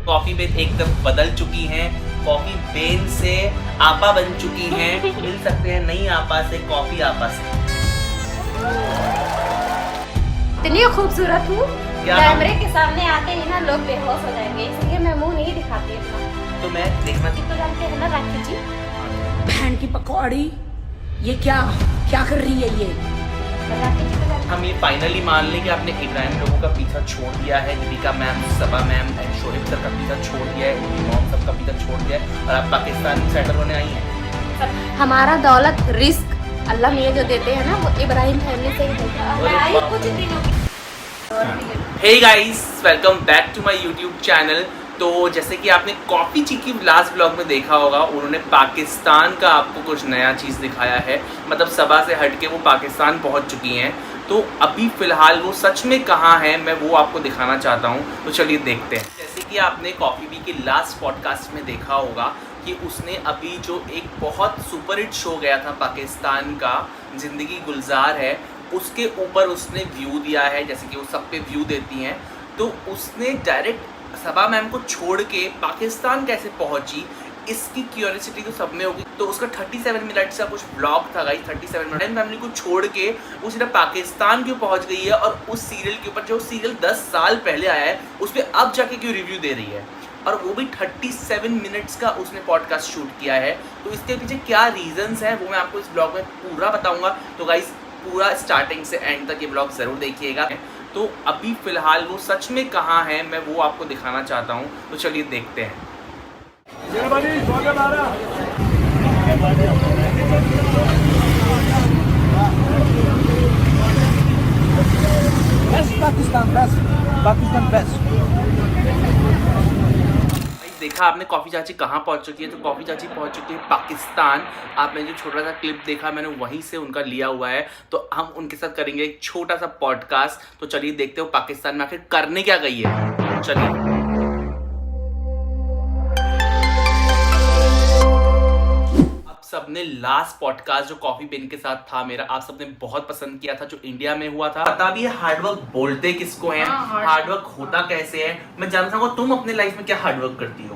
Coffee Ben एकदम बदल चुकी हैं। कॉफी बेन से आपा बन चुकी हैं। मिल सकते हैं नई आपा से, कॉफी आपा से। इतनी खूबसूरत हूँ, कैमरे के सामने आते ही ना लोग बेहोश हो जाएंगे, इसलिए मैं मुंह नहीं दिखाती अपना। तो मैं देखना तो जानते हैं ना राखी जी, बहन की पकौड़ी, ये क्या कर रही है ये? राखी जी को जानते हम ये फाइनली मान लें कि आपने इब्राहिम लोगों का पीछा छोड़ दिया है, Deepika ma'am, Saba ma'am, Shoaib sir का पीछा छोड़ दिया है, उनकी मॉम सबका पीछा छोड़ दिया है और आप पाकिस्तान में सेटल होने आई हैं। हमारा दौलत रिस्क अल्लाह मियाँ जो देते हैं ना, वो इब्राहिम फैमिली से ही देते हैं। मैं आई कुछ दिनों की। Hey guys, welcome back to my YouTube channel. तो जैसे कि आपने कॉफी चीकी लास्ट ब्लॉग में देखा होगा, उन्होंने पाकिस्तान का आपको कुछ नया चीज़ दिखाया है। मतलब सबा से हट के वो पाकिस्तान पहुंच चुकी हैं। तो अभी फ़िलहाल वो सच में कहाँ हैं, मैं वो आपको दिखाना चाहता हूँ। तो चलिए देखते हैं। जैसे कि आपने कॉफी बी के लास्ट पॉडकास्ट में देखा होगा कि उसने अभी जो एक बहुत सुपरहिट शो गया था पाकिस्तान का, ज़िंदगी गुलजार है, उसके ऊपर उसने व्यू दिया है। जैसे कि वो सब पे व्यू देती हैं, तो उसने डायरेक्ट सबा मैम को छोड़ के पाकिस्तान कैसे पहुंची, इसकी क्यूरियोसिटी तो सब में होगी। तो उसका 37 मिनट का कुछ ब्लॉग था गाइस, 37 मिनट। फैमिली को छोड़ के वो सीधा पाकिस्तान क्यों पहुंच गई है, और उस सीरियल के ऊपर जो सीरियल 10 साल पहले आया है उस पर अब जाके क्यों रिव्यू दे रही है, और वो भी 37 मिनट्स का उसने पॉडकास्ट शूट किया है। तो इसके पीछे क्या रीजंस हैं वो मैं आपको इस ब्लॉग में पूरा बताऊंगा। तो गाइस पूरा स्टार्टिंग से एंड तक ये ब्लॉग ज़रूर देखिएगा। तो अभी फ़िलहाल वो सच में कहाँ है, मैं वो आपको दिखाना चाहता हूँ। तो चलिए देखते हैं। पाकिस्तान बेस्ट। देखा आपने कॉफ़ी चाची कहाँ पहुँच चुकी है, तो कॉफ़ी चाची पहुँच चुकी है पाकिस्तान। आपने जो छोटा सा क्लिप देखा मैंने वहीं से उनका लिया हुआ है। तो हम उनके साथ करेंगे एक छोटा सा पॉडकास्ट। तो चलिए देखते हो पाकिस्तान में आखिर करने क्या गई है। चलिए सबने लास्ट पॉडकास्ट जो कॉफी बेन के साथ था मेरा, आप सबने बहुत पसंद किया था, जो इंडिया में हुआ था। पता भी है हार्डवर्क बोलते किसको हैं, हार्डवर्क होता कैसे है। मैं जानना चाहूंगा तुम अपने लाइफ में क्या हार्डवर्क करती हो।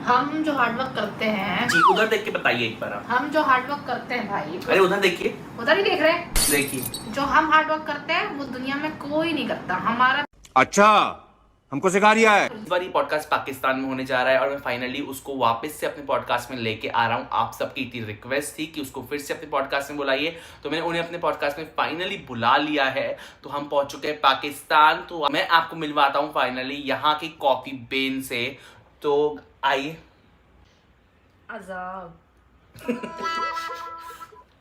हम जो हार्डवर्क करते हैं जी, उधर देख के बताइए एक बार आप। हम जो हार्डवर्क करते हैं भाई, अरे उधर देखिए, उधर ही देख रहे हैं। देखिए जो हम हार्डवर्क करते हैं वो दुनिया में कोई नहीं करता। हमारा अच्छा, हमको सिखा रिया है। इस बार ये पॉडकास्ट पाकिस्तान में होने जा रहा है और मैं फाइनली उसको वापस से अपने पॉडकास्ट में लेके आ रहा हूँ। आप सबकी इतनी रिक्वेस्ट थी कि उसको फिर से अपने पॉडकास्ट में बुलाइए, तो मैंने उन्हें अपने पॉडकास्ट में फाइनली बुला लिया है। तो हम पहुंच चुके हैं पाकिस्तान। तो मैं आपको मिलवाता हूँ फाइनली यहाँ की कॉफी बेन से। तो आइए। अजाब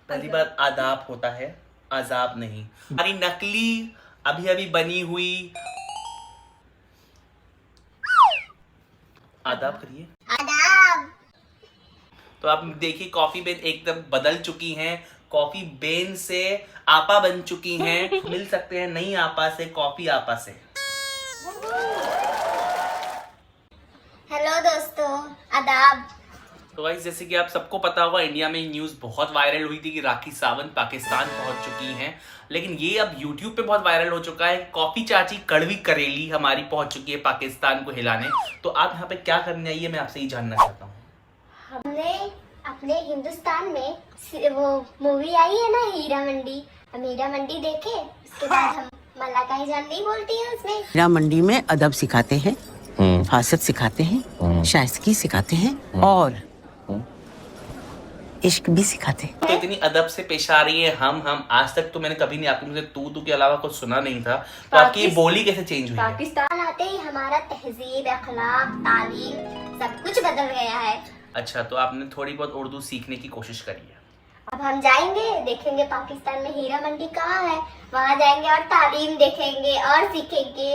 पहली बात आदाब होता है, अजाब नहीं। हमारी नकली अभी अभी बनी हुई आदाब करिए, आदाब। तो आप देखिए कॉफी बेन एकदम बदल चुकी हैं। कॉफी बेन से आपा बन चुकी हैं। मिल सकते हैं नई आपा से, कॉफी आपा से। हेलो दोस्तों, आदाब। तो गाइस जैसे कि आप सबको पता होगा, इंडिया में न्यूज़ बहुत वायरल हुई थी कि राखी सावंत पाकिस्तान पहुंच चुकी हैं। लेकिन ये अब यूट्यूब पे बहुत वायरल हो चुका है। कॉफी चाची कड़वी करेली हमारी पहुंच चुकी है पाकिस्तान को हिलाने। तो आप यहाँ पे क्या करने आई है, मैं आपसे ही जानना चाहता हूँ। हमने अपने हिंदुस्तान में वो मूवी आई है ना, हीरा मंडी। हम हीरा मंडी देखे, उसके बाद हम मलाकाई जान नहीं बोलती है उसमें। हीरा मंडी में अदब सिखाते हैं, फासत सिखाते हैं, शाइस्तगी सिखाते हैं और इश्क भी सिखाते हैं। तो इतनी अदब से पेश आ रही है हम आज तक तो मैंने कभी नहीं आपके मुझे तू के अलावा कुछ सुना नहीं था। तो आपकी ये बोली कैसे चेंज हुई है? पाकिस्तान आते ही हमारा तहजीब, अखलाक, तालीम सब कुछ बदल गया है। अच्छा, तो आपने थोड़ी बहुत उर्दू सीखने की कोशिश करी है। अब हम जाएंगे, देखेंगे पाकिस्तान में हीरा मंडी कहाँ है, वहाँ जाएंगे और तालीम देखेंगे और सीखेंगे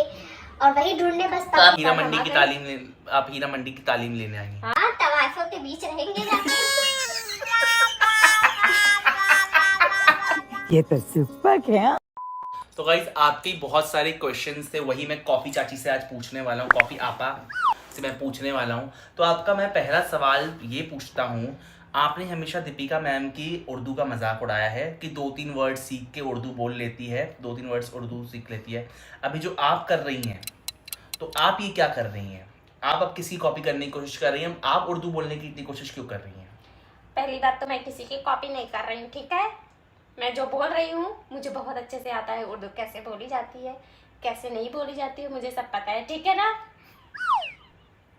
और वही ढूंढने बस। तो आप हीरा मंडी की तालीम लेने आएंगे? हाँ, तवाइफों के बीच रहेंगे जाके। ये तो सुपर है। तो गाइस आपके बहुत सारे क्वेश्चंस थे, वही मैं कॉफी चाची से आज पूछने वाला हूँ, कॉफी आपा से मैं पूछने वाला हूँ। तो आपका मैं पहला सवाल ये पूछता हूँ, आपने हमेशा दीपिका मैम की उर्दू का मजाक उड़ाया है कि 2-3 वर्ड सीख के उर्दू बोल लेती है, 2-3 वर्ड्स उर्दू सीख लेती है। अभी जो आप कर रही हैं, तो आप ये क्या कर रही हैं? आप अब किसी कॉपी करने की कोशिश कर रही हैं, आप उर्दू बोलने की इतनी कोशिश क्यों कर रही हैं? पहली बात तो मैं किसी की कॉपी नहीं कर रही हूँ, ठीक है। मैं जो बोल रही हूँ मुझे बहुत अच्छे से आता है, उर्दू कैसे बोली जाती है कैसे नहीं बोली जाती है मुझे सब पता है, ठीक है ना।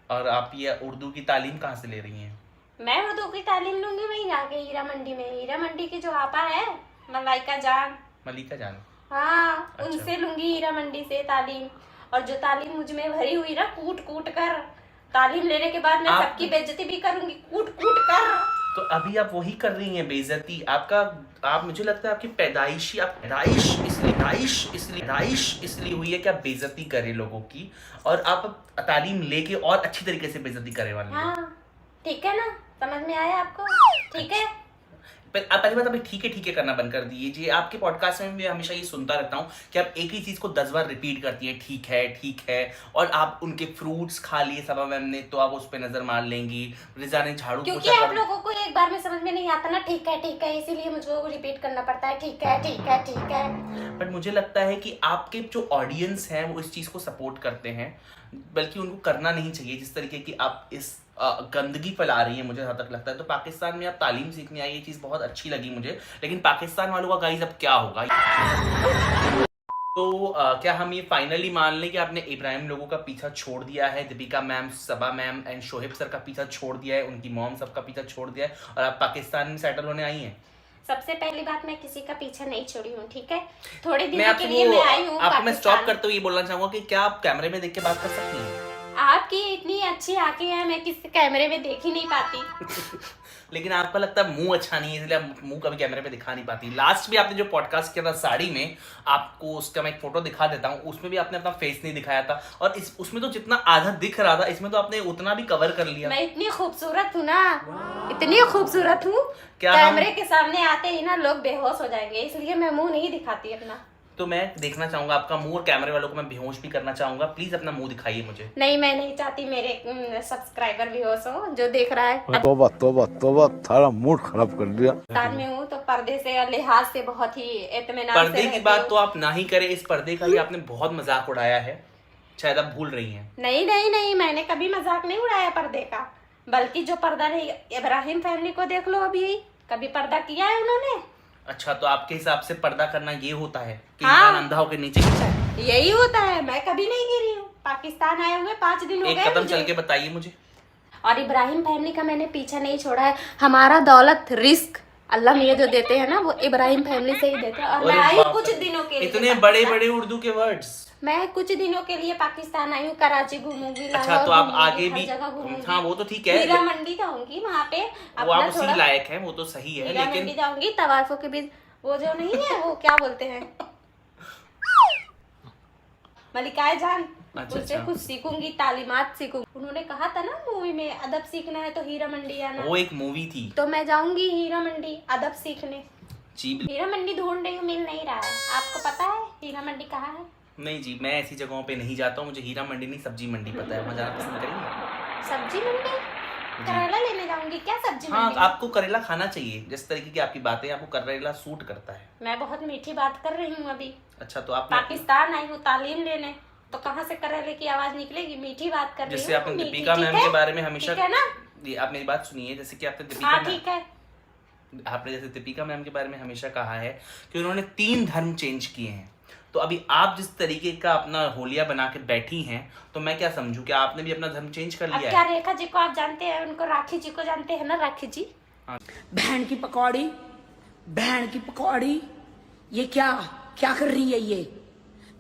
और आप ये उर्दू की तालीम कहाँ से ले रही हैं? मैं उर्दू की तालीम लूंगी वहीं जाके हीरा मंडी में। हीरा मंडी की जो आपा है मलाइका जान, मलिका जान। हाँ अच्छा। उनसे लूंगी हीरा मंडी से तालीम। और जो तालीम मुझ में भरी हुई ना कूट कूट कर, तालीम लेने के बाद मैं आप- सबकी बेइज्जती भी करूंगी कूट कूट कर। तो अभी आप वही कर रही हैं बेइज्जती। आप मुझे लगता है आपकी पैदाइश इसलिए हुई है कि आप बेइज्जती करें लोगों की, और आप तालीम लेके और अच्छी तरीके से बेइज्जती करे वाली हैं। हाँ ठीक है ना, समझ में आया आपको, ठीक है। आप पहली बात, अभी ठीक है करना बंद कर दीजिए। आपके पॉडकास्ट में भी हमेशा ये सुनता रहता हूँ कि आप एक ही चीज को 10 बार रिपीट करती हैं, ठीक है, और आप उनके फ्रूट्स खा लिए सबा मैम ने तो आप उस पर नजर मार लेंगी। रिजा ने झाड़ू क्योंकि पोछा आप कर- लोगों को एक बार में समझ में नहीं आता ना, ठीक है, इसीलिए मुझको रिपीट करना पड़ता है, ठीक है। बट मुझे लगता है कि आपके जो ऑडियंस हैं वो इस चीज को सपोर्ट करते हैं, बल्कि उनको करना नहीं चाहिए जिस तरीके की आप इस गंदगी फैला रही है। मुझे जहाँ तक लगता है तो पाकिस्तान में आप तालीम सीखने आई, ये चीज़ बहुत अच्छी लगी मुझे। लेकिन पाकिस्तान वालों का गाइस अब क्या होगा? तो क्या हम ये फाइनली मान लें कि आपने इब्राहिम लोगों का पीछा छोड़ दिया है, Deepika ma'am, Saba ma'am and Shoaib sir का पीछा छोड़ दिया है, उनकी मॉम सबका पीछा छोड़ दिया है, और आप पाकिस्तान में सेटल होने आई हैं? सबसे पहली बात, मैं किसी का पीछा नहीं छोड़ी हूँ, ठीक है। थोड़े मैं दिनों के लिए मैं आई हूँ आपको मैं स्टॉप पाकिस्तान। करते हुए ये बोलना चाहूंगा कि क्या आप कैमरे में देख के बात कर सकती हैं? आपकी इतनी अच्छी आंखें हैं, मैं किसी कैमरे में देख ही नहीं पाती। लेकिन आपको लगता है मुंह अच्छा नहीं है इसलिए आप मुंह कभी कैमरे पे दिखा नहीं पाती। लास्ट भी आपने जो पॉडकास्ट किया था साड़ी में, आपको उसका मैं एक फोटो दिखा देता हूँ, उसमें भी आपने अपना फेस नहीं दिखाया था, और उसमें तो जितना आधा दिख रहा था इसमें तो आपने उतना भी कवर कर लिया। मैं इतनी खूबसूरत हूँ ना, इतनी खूबसूरत हूँ, क्या कैमरे के सामने आते ही ना लोग बेहोश हो जाएंगे, इसलिए मैं मुंह नहीं दिखाती अपना। तो मैं देखना चाहूंगा आपका मुंह, और कैमरे वालों को मैं बेहोश भी करना चाहूंगा। प्लीज अपना मुंह दिखाइए मुझे। नहीं, मैं नहीं चाहती मेरे सब्सक्राइबर बेहोश हो, जो देख रहा है। तोबा थारा मूड खराब कर दिया। पाकिस्तान में हूँ तो पर्दे से और लिहाज से बहुत ही इत्मीनान से पर्दे की रहती बात हूँ। तो आप ना ही करें, इस पर्दे का भी आपने बहुत मजाक उड़ाया है, शायद आप भूल रही हैं। नहीं, मैंने कभी मजाक नहीं उड़ाया पर्दे का, बल्कि जो पर्दा नहीं, इब्राहिम फैमिली को देख लो, अभी कभी पर्दा किया है उन्होंने? अच्छा, तो आपके हिसाब से पर्दा करना ये होता है कि हाँ। इंसान अंधा होकर नीचे गिरता है? यही होता है। मैं कभी नहीं गिरी हूँ, पाकिस्तान आए हुए 5 दिन हो एक गए कदम मुझे। चल के बताइए मुझे। और इब्राहिम फैमिली का मैंने पीछा नहीं छोड़ा है। हमारा दौलत रिस्क अल्लाह मियाँ जो देते हैं ना, वो इब्राहिम फैमिली से ही देते हैं। और मैं अरे आई बाप कुछ रे। दिनों के लिए इतने बड़े बड़े उर्दू के वर्ड्स। मैं कुछ दिनों के लिए पाकिस्तान आई हूँ, कराची घूमूंगी, अच्छा, लाहौर तो आप घूमूंगी, आगे हर भी, जगह घूमूंगी। हाँ वो तो ठीक है, हीरा मंडी जाऊंगी, वहाँ पे वो आप अपना उसी थोड़ा लायक है, वो तो सही है, हीरा मंडी लेकिन जाऊंगी, तवाफों के बीच वो जो नहीं है वो क्या बोलते हैं, मलिकाए जान, अच्छा, उससे अच्छा। कुछ सीखूंगी, तालीमात सीखूंगी। उन्होंने कहा था ना मूवी में, अदब सीखना है तो हीरा मंडी आना। वो एक मूवी थी। तो मैं जाऊंगी हीरा मंडी अदब सीखने। जी हीरा मंडी ढूंढ रही हूँ, मिल नहीं रहा है। आपको पता है हीरा मंडी कहाँ है? नहीं जी, मैं ऐसी जगहों पे नहीं जाता हूँ, मुझे हीरा मंडी नहीं सब्जी मंडी पता है, वहाँ जाना पसंद करेंगे। सब्जी मंडी? करेला लेने जाऊंगी क्या सब्जी हाँ, मंडी? आपको करेला खाना चाहिए, जिस तरीके की आपकी बातें, आपको करेला सूट करता है। मैं बहुत मीठी बात कर रही हूँ अभी। अच्छा, तो आप पाकिस्तान आई हूँ तालीम लेने, तो कहाँ से करेले की आवाज निकलेगी? मीठी बात कर रही हूँ। जैसे आपने मीठी, दीपिका ठीक मैम है? के बारे में हमेशा, ठीक है ना? ये आप मेरी बात सुनिए, जैसे कि आपने दीपिका हाँ मैम, ठीक है। आपने जैसे दीपिका मैम के बारे में हमेशा कहा है कि उन्होंने 3 धर्म चेंज किए हैं, तो अभी आप जिस तरीके का अपना होलिया बना के बैठी हैं, तो मैं क्या समझूं कि आपने भी अपना धर्म चेंज कर अब लिया क्या है? रेखा जी को आप जानते हैं, उनको राखी जी को जानते हैं ना? राखी जी, बहन की पकौड़ी, बहन की पकौड़ी, ये क्या क्या कर रही है ये?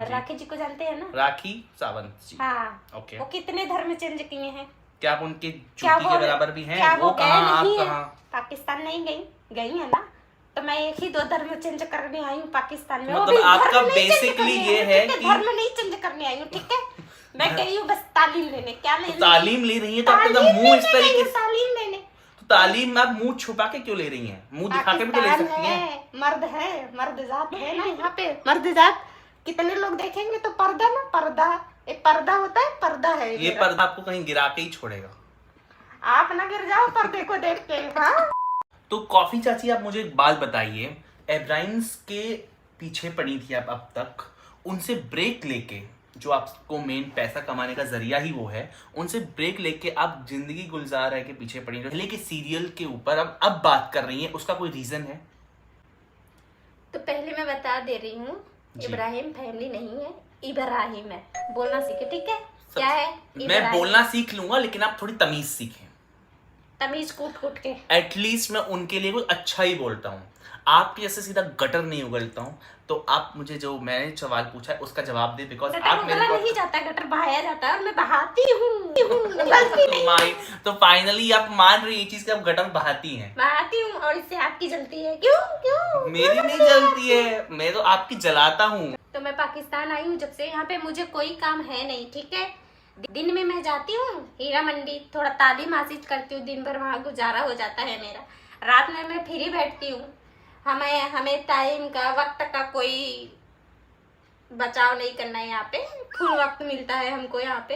राखी जी को जानते हैं ना? राखी सावंत जी। हाँ, ओके। वो कितने धर्म चेंज किए हैं? क्या आप उनके क्या चूटी के बराबर भी क्या हैं? वो गए कहाँ, आप नहीं है? कहाँ? पाकिस्तान नहीं गई है ना, तो मैं एक ही 2 धर्म चेंज करने आई हूँ पाकिस्तान में। वो मतलब भी आपका धर्म नहीं change basically करने ये आई हूँ, है ठीक कि- धर्म नहीं चेंज करने आई हूँ, ठीक है। मैं गई हूँ बस तालीम लेने। क्या ले रही हूँ? तालीम ले रही है तो आपका तालीम मुंह इस लेने गई तरीके हूँ, से, तालीम लेने। तो तालीम आप मुंह छुपा के क्यों ले रही हैं? मुंह दिखा के भी तो ले पाकिस्तान सकती हैं। है, मर्द जात है ना यहाँ पे, मर्द जात। कितने लोग देखेंगे तो पर्दा ना, पर्दा एक पर्दा होता है, पर्दा है ये मेरा। पर्दा आपको कहीं गिरा के ही छोड़ेगा। आप ना गिर जाओ पर्दे को देख के। हाँ, तो कॉफी चाची, आप मुझे एक बात बताइए, इब्राहिम्स के पीछे पड़ी थी आप अब तक, उनसे ब्रेक लेके जो आपको मेन पैसा कमाने का जरिया ही वो है, उनसे ब्रेक लेके आप जिंदगी गुलजार है के पीछे पड़ी पहले के सीरियल के ऊपर अब बात कर रही हैं, उसका कोई रीजन है? तो पहले मैं बता दे रही हूँ, इब्राहिम फैमिली नहीं है, इब्राहिम है। बोलना सीखे, ठीक है? क्या है? मैं बोलना सीख लूंगा, लेकिन आप थोड़ी तमीज सीखें। तमीज कूट कूट के। एटलीस्ट मैं उनके लिए कुछ अच्छा ही बोलता हूँ, आपके जैसे सीधा गटर नहीं उगलता हूँ। तो आप मुझे जो मैंने सवाल पूछा है उसका जवाब दे, बिकॉज आप मेरे को नहीं जाता, गटर बहाया जाता है और मैं बहाती हूँ। गलती नहीं। तो फाइनली आप मान रही ये चीज कि आप गटर बहाती हैं? बहाती हूँ, और इससे आपकी जलती है। क्यों क्यों? मेरी नहीं जलती है, मैं तो आपकी जलाता हूँ। तो मैं पाकिस्तान आई हूँ जब से, यहाँ पे मुझे कोई काम है नहीं, ठीक है? दिन में मैं जाती हूँ हीरा मंडी, थोड़ा तालीम हासिल करती हूँ, दिन भर वहाँ गुजारा हो जाता है मेरा। रात में मैं फ्री बैठती हूँ, हमें टाइम का, वक्त का कोई बचाव नहीं करना है। यहाँ पे फुल वक्त मिलता है हमको यहाँ पे।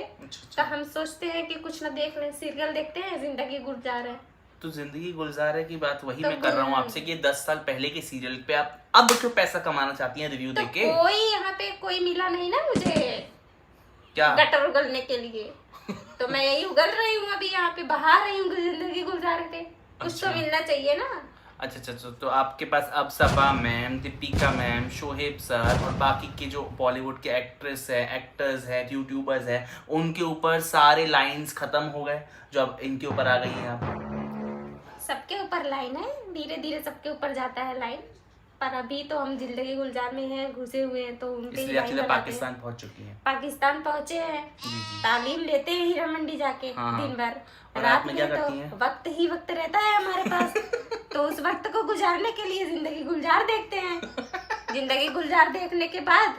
तो हम सोचते हैं कि कुछ ना देख लें, सीरियल देखते हैं, जिंदगी गुजार है। तो जिंदगी गुलजार है की बात वही तो मैं कर रहा हूँ आपसे कि 10 साल पहले के सीरियल पे आप अब क्यों पैसा कमाना चाहती हैं रिव्यू तो देके? कोई यहाँ पे कोई मिला नहीं ना मुझे क्या गटर उगलने के लिए, तो मैं यही उगल रही हूँ अभी, यहाँ पे बहा रही हूँ जिंदगी गुजार के। कुछ तो मिलना चाहिए ना। अच्छा, तो आपके पास अब Sapa ma'am, Deepika ma'am, Shoaib sir और बाकी के जो बॉलीवुड के एक्ट्रेस है, एक्टर्स है, यूट्यूबर्स है, उनके ऊपर सारे लाइंस खत्म हो गए जो अब इनके ऊपर आ गई हैं। आप सबके ऊपर लाइन है, धीरे धीरे सबके ऊपर जाता है लाइन, पर अभी तो हम जिंदगी गुलजार में हैं, घुसे हुए हैं, तो उनके इसलिए एक्चुअली पाकिस्तान पहुंच चुकी हैं। पाकिस्तान पहुंचे हैं, तालीम लेते हैं हीरा मंडी जाके। हाँ। दिन भर, और रात में में क्या तो करती हैं? वक्त ही वक्त रहता है हमारे पास। तो उस वक्त को गुजारने के लिए जिंदगी गुलजार देखते हैं। जिंदगी गुलजार देखने के बाद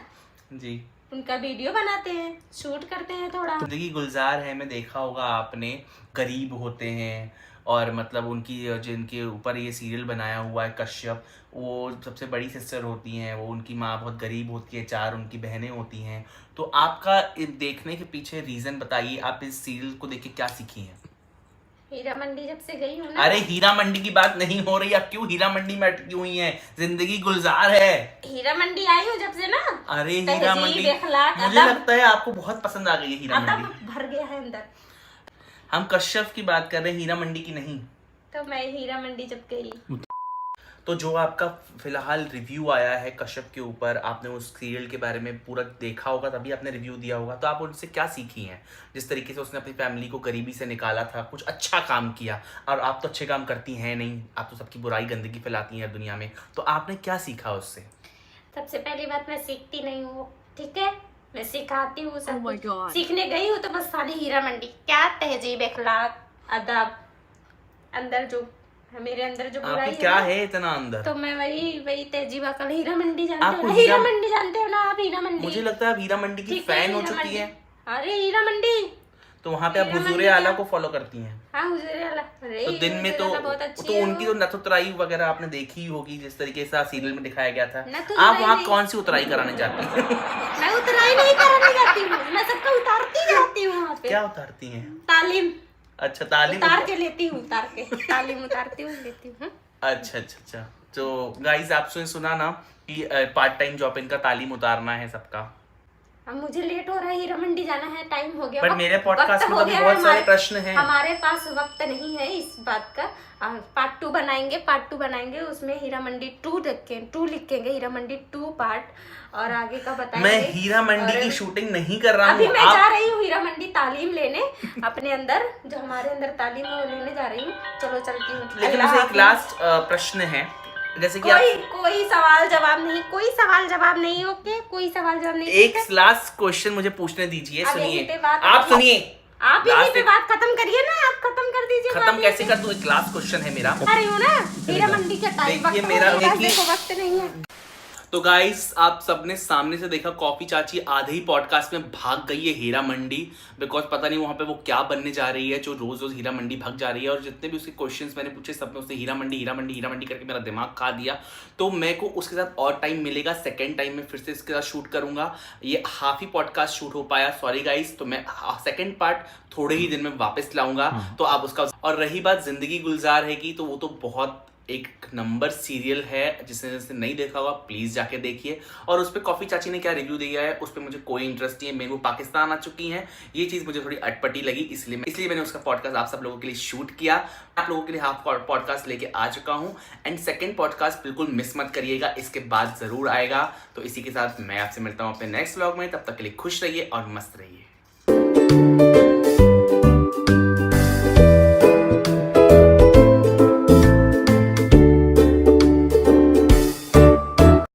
जी उनका वीडियो बनाते हैं, शूट करते हैं थोड़ा। जिंदगी गुलजार है में देखा होगा आपने, गरीब होते हैं और मतलब उनकी जिनके ऊपर ये सीरियल बनाया हुआ है कश्यप, वो सबसे बड़ी सिस्टर होती हैं, वो उनकी माँ बहुत गरीब होती है, 4 उनकी बहनें होती हैं। तो आपका देखने के पीछे रीजन बताइए, आप इस सीरियल को देख के क्या सीखी हैं? हीरा मंडी जब से गई हूँ ना। अरे हीरा मंडी की बात नहीं हो रही, आप क्यों हीरा मंडी में अटकी हुई हैं? जिंदगी गुलजार है। हीरा मंडी आई हूँ जब से ना। अरे हीरा मंडी मुझे लगता है आपको बहुत पसंद आ गई है हीरा मंडी। भर गया है अंदर। हम कश्यप की बात कर रहे हैं, हीरा मंडी की नहीं। तो मैं हीरा मंडी जब गई, तो जो आपका फिलहाल रिव्यू आया है कश्यप के ऊपर, आपने उस सीरियल के बारे में पूरा देखा होगा तभी आपने रिव्यू दिया होगा, तो आप उनसे क्या सीखी हैं? जिस तरीके से उसने अपनी फैमिली को गरीबी से निकाला था, कुछ अच्छा काम किया, और आप तो अच्छे काम करती हैं नहीं, आप तो सबकी बुराई गंदगी फैलाती हैं दुनिया में, तो आपने क्या सीखा उससे? सबसे पहली बात, मैं सीखती नहीं हूँ, ठीक है? मैं सिखाती हूँ सब कुछ। सीखने गई हूँ तो बस खाली हीरा मंडी, क्या तहजीब, अखलाक, अदब, अंदर जो मेरे अंदर जो बुराई क्या है इतना अंदर, तो मैं वही तहजीब अकल। हीरा मंडी जानते आपको हो? हीरा मंडी जानते हो ना आप? हीरा मंडी, मुझे लगता है आप हीरा मंडी की फैन हो चुकी है। अरे हीरा मंडी, तो वहाँ पे आप हुजूर आला को फॉलो करती हैं? हाँ, हुजूर आला। तो दिन में तो उनकी तो नथुतराई वगैरह आपने देखी होगी, जिस तरीके से सीरियल में दिखाया गया था। आप वहाँ कौन सी उतराई कराने जाती हैं? मैं उतराई नहीं कराने जाती हूँ, मैं सबका उतारती जाती हूँ वहाँ पे। क्या उतारती हैं? तालीम। अच्छा, तालीम उतार के लेती हूँ, उतार के तालीम उतारती हूँ, लेती हूँ। अच्छा। तो गाइस, आपने सुना ना कि पार्ट टाइम जॉब इनका तालीम उतारना है सबका। अब मुझे लेट हो रहा है, हीरा मंडी जाना है, टाइम हो गया। पर मेरे पॉडकास्ट में तो बहुत सारे प्रश्न हैं। हमारे पास वक्त नहीं है इस बात का। पार्ट 2 बनाएंगे, उसमें हीरा मंडी 2 लिखेंगे, हीरा मंडी 2 पार्ट, और आगे का बताएंगे। मैं हीरा मंडी की शूटिंग नहीं कर रहा हूँ। अभी मैं जा रही हूँ हीरा मंडी तालीम लेने, अपने अंदर जो हमारे अंदर तालीम है वो लेने जा रही हूँ। चलो चलती हूँ। लेकिन मुझे एक लास्ट प्रश्न है, जैसे कि कोई सवाल जवाब नहीं, कोई सवाल जवाब नहीं। ओके, कोई सवाल जवाब नहीं। एक लास्ट क्वेश्चन मुझे पूछने दीजिए, सुनिए, आप सुनिए, आप यहीं पे बात खत्म करिए ना, आप खत्म कर दीजिए। खत्म कैसे कर दूं? एक लास्ट क्वेश्चन है मेरा। अरे हो ना, हीरा मंडी का टाइम देखिए मेरा, वक्त नहीं है। तो गाइस, आप सबने सामने से देखा कॉफी चाची आधे ही पॉडकास्ट में भाग गई है हीरा मंडी, बिकॉज पता नहीं वहां पे वो क्या बनने जा रही है जो रोज रोज हीरा मंडी भाग जा रही है। और जितने भी उसके क्वेश्चंस मैंने पूछे सब में उसने हीरा मंडी करके मेरा दिमाग खा दिया। तो मेरे को उसके साथ और टाइम मिलेगा, सेकेंड टाइम में फिर से इसके साथ शूट करूंगा। ये हाफ ही पॉडकास्ट शूट हो पाया, सॉरी गाइस। तो मैं सेकेंड पार्ट थोड़े ही दिन में वापस लाऊंगा, तो आप उसका। और रही बात जिंदगी गुलजार है की, तो वो तो बहुत एक नंबर सीरियल है, जिसने नहीं देखा होगा प्लीज़ जाके देखिए। और उस पर कॉफ़ी चाची ने क्या रिव्यू दिया है उस पर मुझे कोई इंटरेस्ट नहीं है। मेरे वो पाकिस्तान आ चुकी हैं, ये चीज़ मुझे थोड़ी अटपटी लगी, इसलिए मैंने उसका पॉडकास्ट आप सब लोगों के लिए शूट किया। आप लोगों के लिए हाफ पॉडकास्ट लेके आ चुका हूँ एंड सेकेंड पॉडकास्ट बिल्कुल मिस मत करिएगा, इसके बाद ज़रूर आएगा। तो इसी के साथ मैं आपसे मिलता हूँ अपने नेक्स्ट व्लॉग में, तब तक के लिए खुश रहिए और मस्त रहिए।